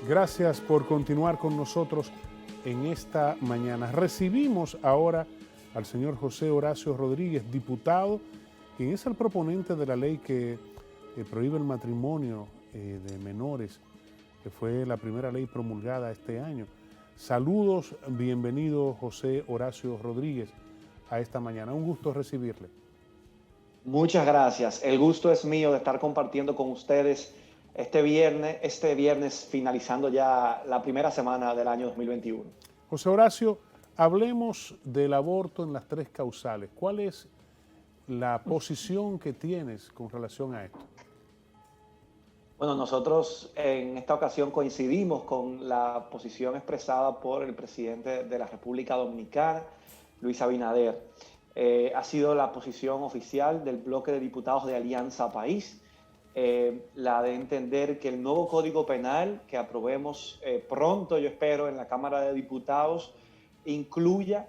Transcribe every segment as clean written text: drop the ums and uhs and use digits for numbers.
Gracias por continuar con nosotros en esta mañana. Recibimos ahora al señor José Horacio Rodríguez, diputado, quien es el proponente de la ley que prohíbe el matrimonio de menores, que fue la primera ley promulgada este año. Saludos, bienvenido José Horacio Rodríguez a esta mañana. Un gusto recibirle. Muchas gracias. El gusto es mío de estar compartiendo con ustedes este viernes finalizando ya la primera semana del año 2021. José Horacio, hablemos del aborto en las tres causales. ¿Cuál es la posición que tienes con relación a esto? Bueno, nosotros en esta ocasión coincidimos con la posición expresada por el presidente de la República Dominicana, Luis Abinader. Ha sido la posición oficial del bloque de diputados de Alianza País, la de entender que el nuevo Código Penal que aprobemos pronto, yo espero, en la Cámara de Diputados, incluya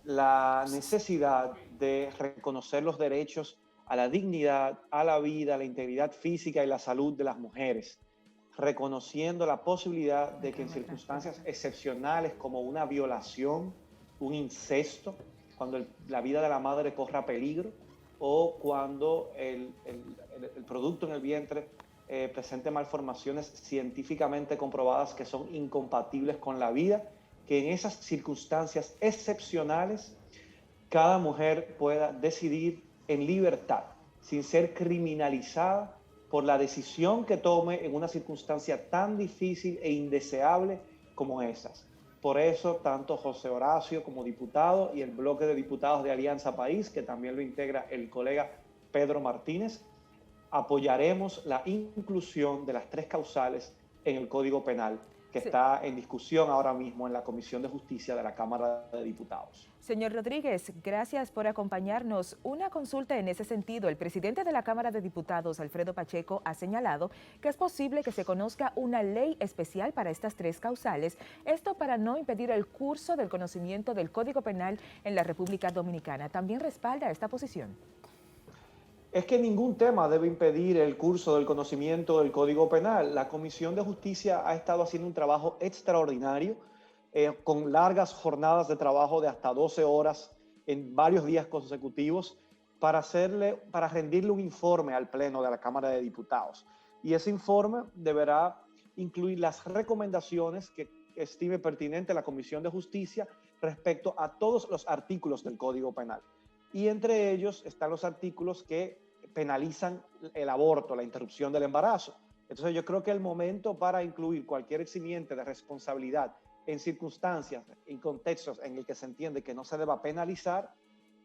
la necesidad de reconocer los derechos a la dignidad, a la vida, a la integridad física y la salud de las mujeres, reconociendo la posibilidad de que en circunstancias excepcionales como una violación, un incesto, cuando la vida de la madre corra peligro o cuando el producto en el vientre presente malformaciones científicamente comprobadas que son incompatibles con la vida, que en esas circunstancias excepcionales cada mujer pueda decidir en libertad, sin ser criminalizada por la decisión que tome en una circunstancia tan difícil e indeseable como esas. Por eso, tanto José Horacio como diputado y el bloque de diputados de Alianza País, que también lo integra el colega Pedro Martínez, apoyaremos la inclusión de las tres causales en el Código Penal, que está en discusión ahora mismo en la Comisión de Justicia de la Cámara de Diputados. Señor Rodríguez, gracias por acompañarnos. Una consulta en ese sentido. El presidente de la Cámara de Diputados, Alfredo Pacheco, ha señalado que es posible que se conozca una ley especial para estas tres causales, esto para no impedir el curso del conocimiento del Código Penal en la República Dominicana. ¿También respalda esta posición? Es que ningún tema debe impedir el curso del conocimiento del Código Penal. La Comisión de Justicia ha estado haciendo un trabajo extraordinario, con largas jornadas de trabajo de hasta 12 horas en varios días consecutivos para rendirle un informe al Pleno de la Cámara de Diputados. Y ese informe deberá incluir las recomendaciones que estime pertinente la Comisión de Justicia respecto a todos los artículos del Código Penal. Y entre ellos están los artículos que penalizan el aborto, la interrupción del embarazo. Entonces yo creo que el momento para incluir cualquier eximiente de responsabilidad en circunstancias, en contextos en el que se entiende que no se deba penalizar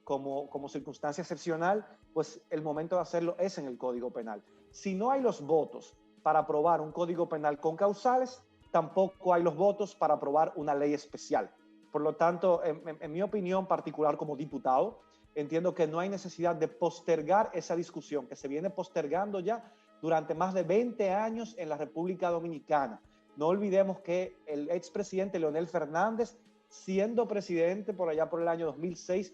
como circunstancia excepcional, pues el momento de hacerlo es en el Código Penal. Si no hay los votos para aprobar un Código Penal con causales, tampoco hay los votos para aprobar una ley especial. Por lo tanto, en mi opinión particular como diputado, entiendo que no hay necesidad de postergar esa discusión que se viene postergando ya durante más de 20 años en la República Dominicana. No olvidemos que el expresidente Leonel Fernández, siendo presidente por allá por el año 2006,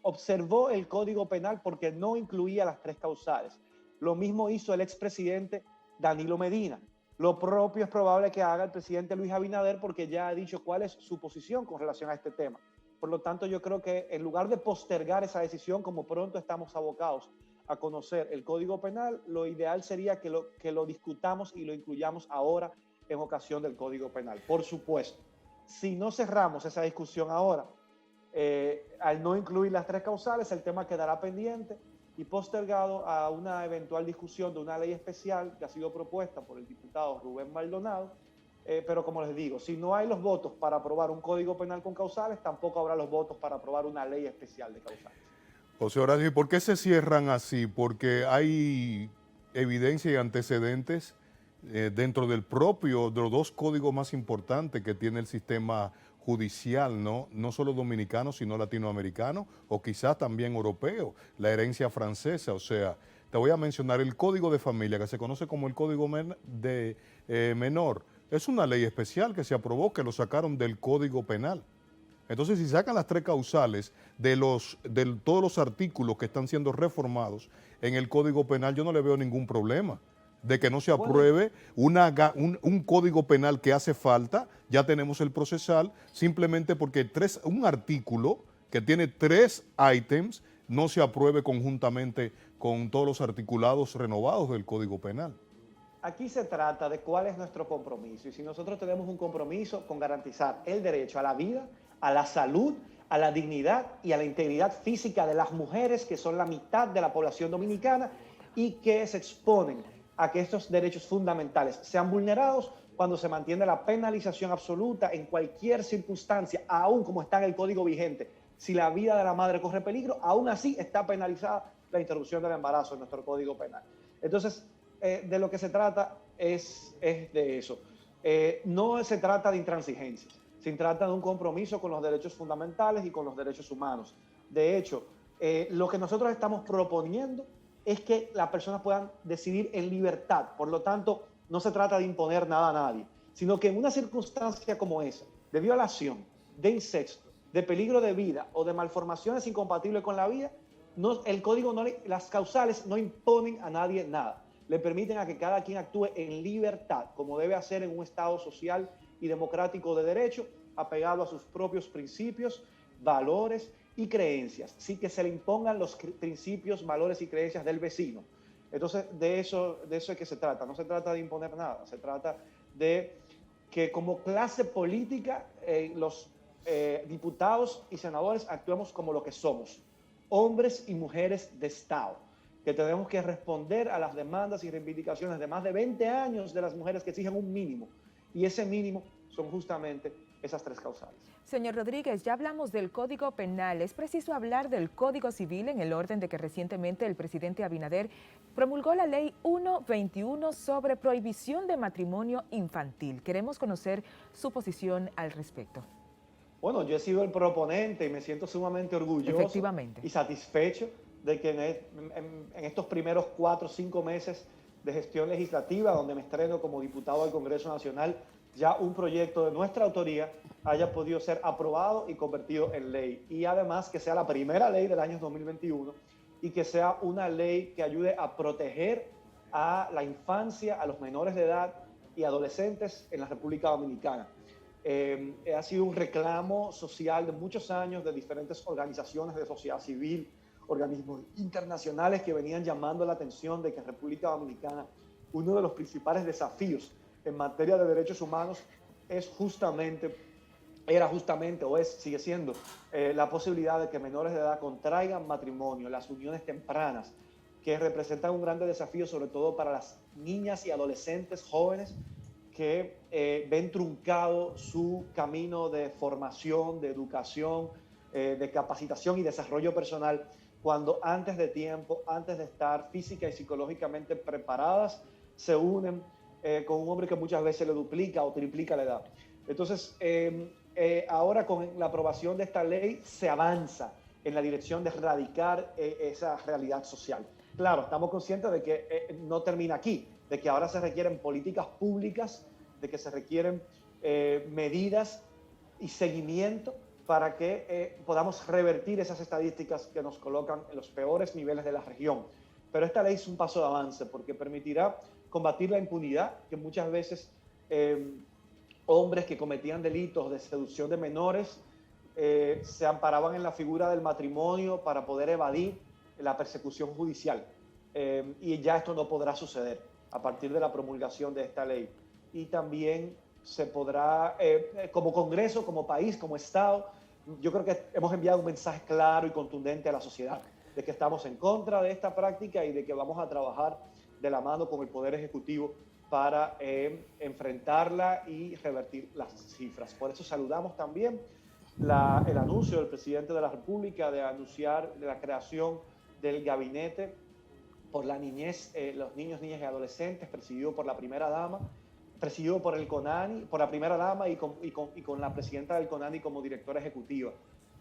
observó el Código Penal porque no incluía las tres causales. Lo mismo hizo el expresidente Danilo Medina. Lo propio es probable que haga el presidente Luis Abinader porque ya ha dicho cuál es su posición con relación a este tema. Por lo tanto, yo creo que en lugar de postergar esa decisión, como pronto estamos abocados a conocer el Código Penal, lo ideal sería que lo discutamos y lo incluyamos ahora en ocasión del Código Penal. Por supuesto, si no cerramos esa discusión ahora, al no incluir las tres causales, el tema quedará pendiente y postergado a una eventual discusión de una ley especial que ha sido propuesta por el diputado Rubén Maldonado. Pero como les digo, si no hay los votos para aprobar un Código Penal con causales, tampoco habrá los votos para aprobar una ley especial de causales. José Horacio, ¿y por qué se cierran así? Porque hay evidencia y antecedentes dentro de los dos códigos más importantes que tiene el sistema judicial, ¿no? No solo dominicano, sino latinoamericano, o quizás también europeo, la herencia francesa. O sea, te voy a mencionar el Código de Familia, que se conoce como el Código Menor. Es una ley especial que se aprobó, que lo sacaron del Código Penal. Entonces, si sacan las tres causales de todos los artículos que están siendo reformados en el Código Penal, yo no le veo ningún problema. de que no se Bueno, apruebe un código penal que hace falta, ya tenemos el procesal, simplemente porque un artículo que tiene 3 ítems no se apruebe conjuntamente con todos los articulados renovados del Código Penal. aquí se trata de cuál es nuestro compromiso y si nosotros tenemos un compromiso con garantizar el derecho a la vida, a la salud, a la dignidad y a la integridad física de las mujeres, que son la mitad de la población dominicana y que se exponen a que estos derechos fundamentales sean vulnerados cuando se mantiene la penalización absoluta en cualquier circunstancia, aún como está en el código vigente. Si la vida de la madre corre peligro, aún así está penalizada la interrupción del embarazo en nuestro código penal. Entonces, de lo que se trata es de eso. No se trata de intransigencia, se trata de un compromiso con los derechos fundamentales y con los derechos humanos. De hecho, lo que nosotros estamos proponiendo es que las personas puedan decidir en libertad. Por lo tanto, no se trata de imponer nada a nadie, sino que en una circunstancia como esa, de violación, de incesto, de peligro de vida o de malformaciones incompatibles con la vida, el código, las causales no imponen a nadie nada. Le permiten a que cada quien actúe en libertad, como debe hacer en un Estado social y democrático de derecho, apegado a sus propios principios, valores y creencias, sin que se le impongan los principios, valores y creencias del vecino. Entonces, de eso es que se trata. No se trata de imponer nada, se trata de que como clase política los diputados y senadores actuemos como lo que somos, hombres y mujeres de Estado, que tenemos que responder a las demandas y reivindicaciones de más de 20 años de las mujeres que exigen un mínimo, y ese mínimo son justamente esas 3 causales. Señor Rodríguez, ya hablamos del Código Penal. Es preciso hablar del Código Civil en el orden de que recientemente el presidente Abinader promulgó la Ley 121 sobre prohibición de matrimonio infantil. Queremos conocer su posición al respecto. Bueno, yo he sido el proponente y me siento sumamente orgulloso y satisfecho de que en estos primeros 4 o 5 meses de gestión legislativa, donde me estreno como diputado del Congreso Nacional, ya un proyecto de nuestra autoría haya podido ser aprobado y convertido en ley. Y además que sea la primera ley del año 2021 y que sea una ley que ayude a proteger a la infancia, a los menores de edad y adolescentes en la República Dominicana. Ha sido un reclamo social de muchos años de diferentes organizaciones de sociedad civil, organismos internacionales que venían llamando la atención de que en República Dominicana uno de los principales desafíos en materia de derechos humanos sigue siendo la posibilidad de que menores de edad contraigan matrimonio, las uniones tempranas, que representan un gran desafío sobre todo para las niñas y adolescentes jóvenes que ven truncado su camino de formación, de educación, de capacitación y desarrollo personal, cuando antes de tiempo, antes de estar física y psicológicamente preparadas, se unen con un hombre que muchas veces le duplica o triplica la edad. Entonces, ahora con la aprobación de esta ley se avanza en la dirección de erradicar esa realidad social. Claro, estamos conscientes de que no termina aquí, de que ahora se requieren políticas públicas, de que se requieren medidas y seguimiento para que podamos revertir esas estadísticas que nos colocan en los peores niveles de la región. Pero esta ley es un paso de avance porque permitirá combatir la impunidad, que muchas veces hombres que cometían delitos de seducción de menores se amparaban en la figura del matrimonio para poder evadir la persecución judicial. Y ya esto no podrá suceder a partir de la promulgación de esta ley. Y también se podrá, como Congreso, como país, como Estado, yo creo que hemos enviado un mensaje claro y contundente a la sociedad de que estamos en contra de esta práctica y de que vamos a trabajar de la mano con el Poder Ejecutivo para enfrentarla y revertir las cifras. Por eso saludamos también el anuncio del presidente de la República de anunciar la creación del gabinete por la niñez, los niños, niñas y adolescentes, presidido por la primera dama, presidido por el CONANI, por la primera dama y con la presidenta del CONANI como directora ejecutiva.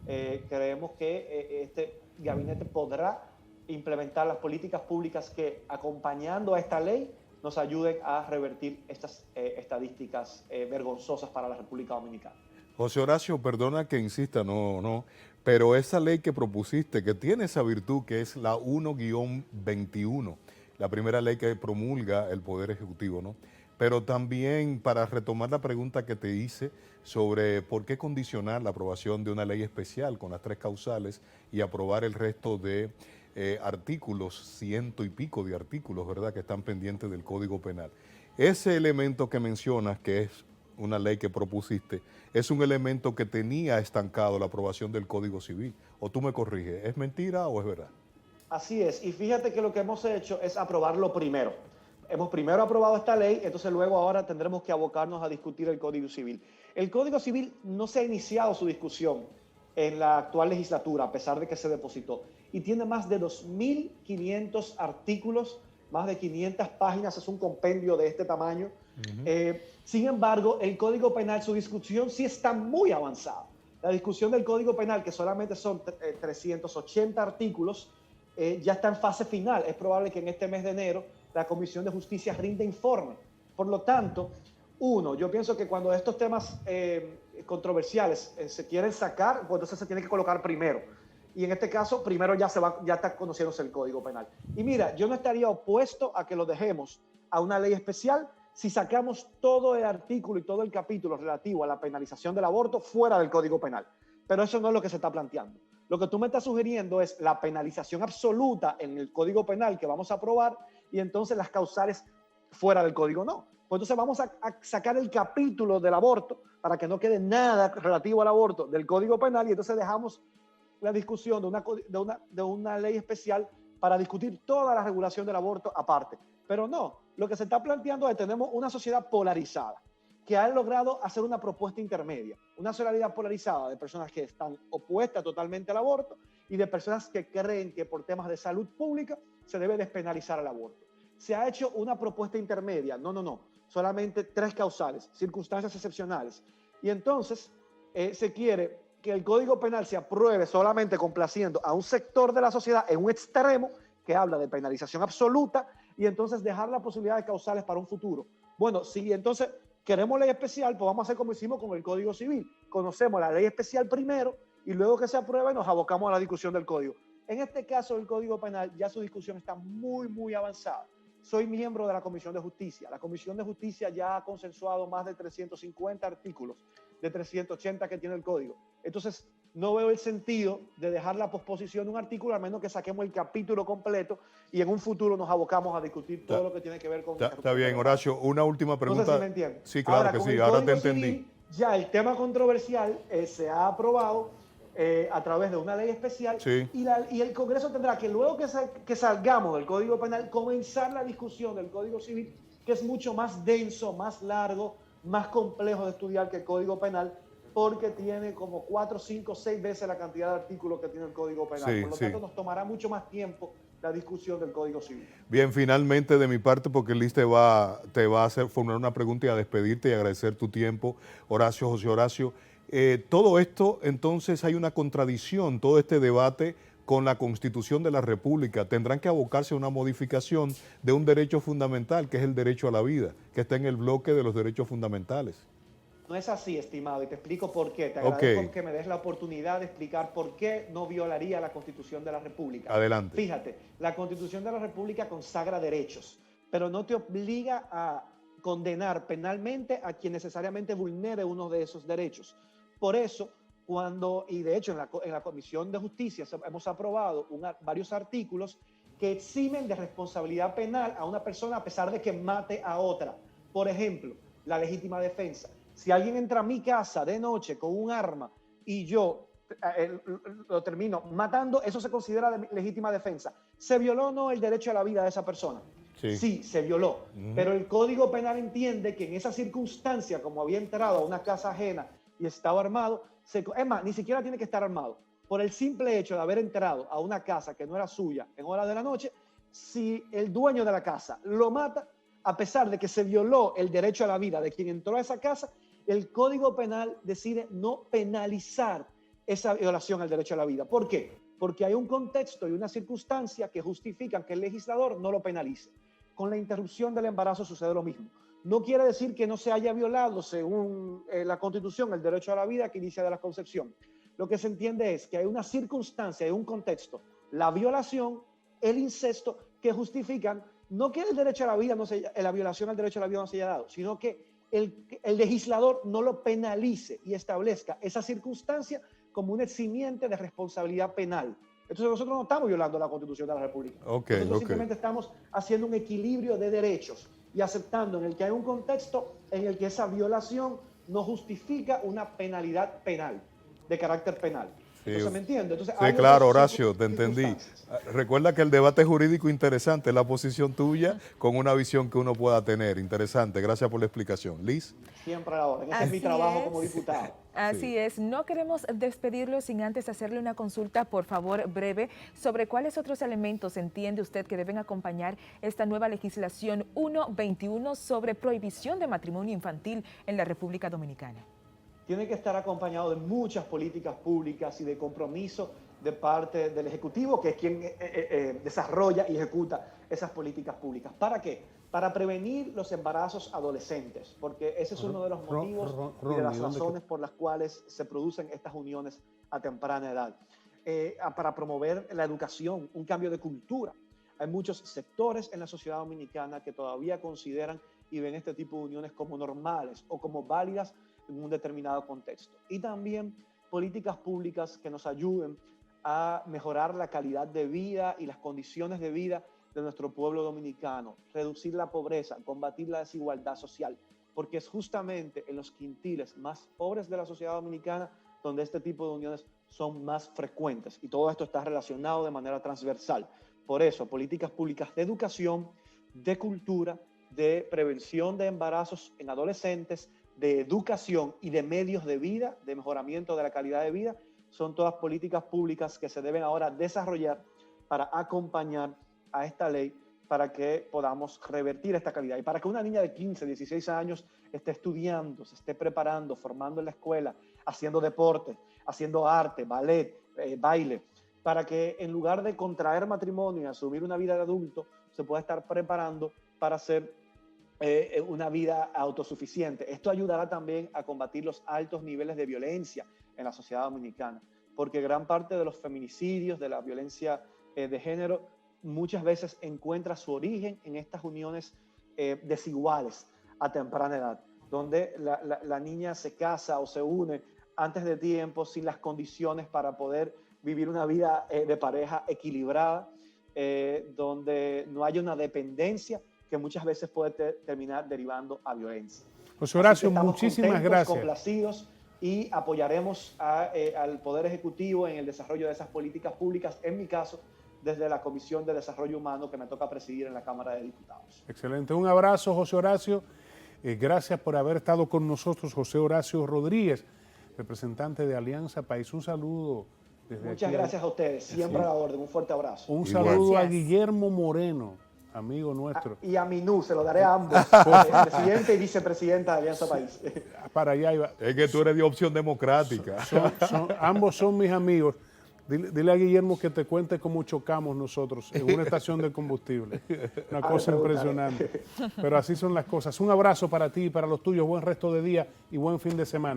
Creemos que este gabinete podrá implementar las políticas públicas que, acompañando a esta ley, nos ayuden a revertir estas estadísticas vergonzosas para la República Dominicana. José Horacio, perdona que insista, pero esa ley que propusiste, que tiene esa virtud que es la 1-21, la primera ley que promulga el Poder Ejecutivo, ¿no? Pero también para retomar la pregunta que te hice sobre por qué condicionar la aprobación de una ley especial con las 3 causales y aprobar el resto de artículos, ciento y pico de artículos, ¿verdad?, que están pendientes del Código Penal. Ese elemento que mencionas, que es una ley que propusiste, es un elemento que tenía estancado la aprobación del Código Civil. O tú me corriges, ¿es mentira o es verdad? Así es, y fíjate que lo que hemos hecho es aprobarlo primero. Hemos primero aprobado esta ley, entonces luego ahora tendremos que abocarnos a discutir el Código Civil. El Código Civil no se ha iniciado su discusión en la actual legislatura, a pesar de que se depositó, y tiene más de 2.500 artículos, más de 500 páginas, es un compendio de este tamaño. Sin embargo, el Código Penal, su discusión sí está muy avanzada. La discusión del Código Penal, que solamente son 380 artículos, ya está en fase final. Es probable que en este mes de enero la Comisión de Justicia rinde informe. Por lo tanto, yo pienso que cuando estos temas controversiales se quieren sacar, pues entonces se tiene que colocar primero. Y en este caso, primero ya está conociéndose el Código Penal. Y mira, yo no estaría opuesto a que lo dejemos a una ley especial si sacamos todo el artículo y todo el capítulo relativo a la penalización del aborto fuera del Código Penal. Pero eso no es lo que se está planteando. Lo que tú me estás sugiriendo es la penalización absoluta en el Código Penal que vamos a aprobar y entonces las causales fuera del Código no. Pues entonces vamos a sacar el capítulo del aborto para que no quede nada relativo al aborto del Código Penal y entonces dejamos la discusión de una ley especial para discutir toda la regulación del aborto aparte. Pero no, lo que se está planteando es que tenemos una sociedad polarizada que ha logrado hacer una propuesta intermedia, una sociedad polarizada de personas que están opuestas totalmente al aborto y de personas que creen que por temas de salud pública se debe despenalizar el aborto. Se ha hecho una propuesta intermedia, no, solamente 3 causales, circunstancias excepcionales. Y entonces se quiere que el Código Penal se apruebe solamente complaciendo a un sector de la sociedad en un extremo que habla de penalización absoluta y entonces dejar la posibilidad de causales para un futuro. Bueno, si entonces queremos ley especial, pues vamos a hacer como hicimos con el Código Civil. Conocemos la ley especial primero y luego que se apruebe nos abocamos a la discusión del Código. En este caso, el Código Penal, ya su discusión está muy, muy avanzada. Soy miembro de la Comisión de Justicia. La Comisión de Justicia ya ha consensuado más de 350 artículos de 380 que tiene el Código. Entonces, no veo el sentido de dejar la posposición de un artículo, a menos que saquemos el capítulo completo y en un futuro nos abocamos a discutir todo lo que tiene que ver con... Está bien, Horacio. Una última pregunta. No sé si me entienden. Sí, claro ahora, que con sí, el ahora te Código entendí. Civil, ya el tema controversial se ha aprobado a través de una ley especial Sí. y el Congreso tendrá que luego que salgamos del Código Penal, comenzar la discusión del Código Civil, que es mucho más denso, más largo, más complejo de estudiar que el Código Penal, porque tiene como 4, 5, 6 veces la cantidad de artículos que tiene el Código Penal. Sí, Por lo tanto, nos tomará mucho más tiempo la discusión del Código Civil. Bien, finalmente de mi parte, porque Liz te va a hacer formular una pregunta y a despedirte y agradecer tu tiempo, Horacio, José Horacio. Todo esto, entonces, hay una contradicción, todo este debate con la Constitución de la República. Tendrán que abocarse a una modificación de un derecho fundamental, que es el derecho a la vida, que está en el bloque de los derechos fundamentales. No es así, estimado, y te explico por qué. Te agradezco que me des la oportunidad de explicar por qué no violaría la Constitución de la República. Adelante. Fíjate, la Constitución de la República consagra derechos, pero no te obliga a condenar penalmente a quien necesariamente vulnere uno de esos derechos. Por eso, y de hecho en la Comisión de Justicia hemos aprobado varios artículos que eximen de responsabilidad penal a una persona a pesar de que mate a otra. Por ejemplo, la legítima defensa. Si alguien entra a mi casa de noche con un arma y yo lo termino matando, eso se considera legítima defensa. ¿Se violó o no el derecho a la vida de esa persona? Sí, se violó. Pero el Código Penal entiende que en esa circunstancia, como había entrado a una casa ajena y estaba armado, es más, ni siquiera tiene que estar armado. Por el simple hecho de haber entrado a una casa que no era suya en horas de la noche, si el dueño de la casa lo mata, a pesar de que se violó el derecho a la vida de quien entró a esa casa, el Código Penal decide no penalizar esa violación al derecho a la vida. ¿Por qué? Porque hay un contexto y una circunstancia que justifican que el legislador no lo penalice. Con la interrupción del embarazo sucede lo mismo. No quiere decir que no se haya violado, según la Constitución, el derecho a la vida que inicia de la concepción. Lo que se entiende es que hay una circunstancia, hay un contexto, la violación, el incesto, que justifican no que el derecho a la vida, la violación al derecho a la vida no se haya dado, sino que el legislador no lo penalice y establezca esa circunstancia como un eximiente de responsabilidad penal. Entonces nosotros no estamos violando la Constitución de la República. Nosotros simplemente estamos haciendo un equilibrio de derechos y aceptando en el que hay un contexto en el que esa violación no justifica una penalidad penal, de carácter penal. Entonces, ¿me entiendes? Entonces, sí, claro, Horacio, te entendí. Recuerda que el debate jurídico interesante es la posición tuya con una visión que uno pueda tener. Interesante, gracias por la explicación. Liz. Siempre a la orden, ese es mi trabajo como diputado. Así es, no queremos despedirlo sin antes hacerle una consulta, por favor, breve, sobre cuáles otros elementos entiende usted que deben acompañar esta nueva legislación 121 sobre prohibición de matrimonio infantil en la República Dominicana. Tiene que estar acompañado de muchas políticas públicas y de compromiso de parte del Ejecutivo, que es quien desarrolla y ejecuta esas políticas públicas. ¿Para qué? Para prevenir los embarazos adolescentes, porque ese es uno de los motivos y de las razones por las cuales se producen estas uniones a temprana edad. Para promover la educación, un cambio de cultura. Hay muchos sectores en la sociedad dominicana que todavía consideran y ven este tipo de uniones como normales o como válidas en un determinado contexto. Y también políticas públicas que nos ayuden a mejorar la calidad de vida y las condiciones de vida de nuestro pueblo dominicano, reducir la pobreza, combatir la desigualdad social, porque es justamente en los quintiles más pobres de la sociedad dominicana donde este tipo de uniones son más frecuentes, y todo esto está relacionado de manera transversal. Por eso, políticas públicas de educación, de cultura, de prevención de embarazos en adolescentes, de educación y de medios de vida, de mejoramiento de la calidad de vida, son todas políticas públicas que se deben ahora desarrollar para acompañar a esta ley para que podamos revertir esta calidad y para que una niña de 15, 16 años esté estudiando, se esté preparando, formando en la escuela, haciendo deporte, haciendo arte, ballet, baile, para que en lugar de contraer matrimonio y asumir una vida de adulto, se pueda estar preparando para hacer una vida autosuficiente. Esto ayudará también a combatir los altos niveles de violencia en la sociedad dominicana, porque gran parte de los feminicidios, de la violencia de género, muchas veces encuentra su origen en estas uniones desiguales a temprana edad, donde la niña se casa o se une antes de tiempo, sin las condiciones para poder vivir una vida de pareja equilibrada, donde no haya una dependencia que muchas veces puede terminar derivando a violencia. José Horacio, muchísimas gracias. Complacidos y apoyaremos al Poder Ejecutivo en el desarrollo de esas políticas públicas, en mi caso, desde la Comisión de Desarrollo Humano que me toca presidir en la Cámara de Diputados. Excelente. Un abrazo, José Horacio. Gracias por haber estado con nosotros, José Horacio Rodríguez, representante de Alianza País. Un saludo desde Muchas gracias a ustedes. Siempre a la orden. Un fuerte abrazo. Un saludo a Guillermo Moreno, amigo nuestro. Y a Minú, se lo daré a ambos, presidente y vicepresidenta de Alianza País. Para allá iba. Es que tú eres de Opción Democrática. Ambos son mis amigos. Dile a Guillermo que te cuente cómo chocamos nosotros en una estación de combustible. Una cosa impresionante. Pero así son las cosas. Un abrazo para ti y para los tuyos. Buen resto de día y buen fin de semana.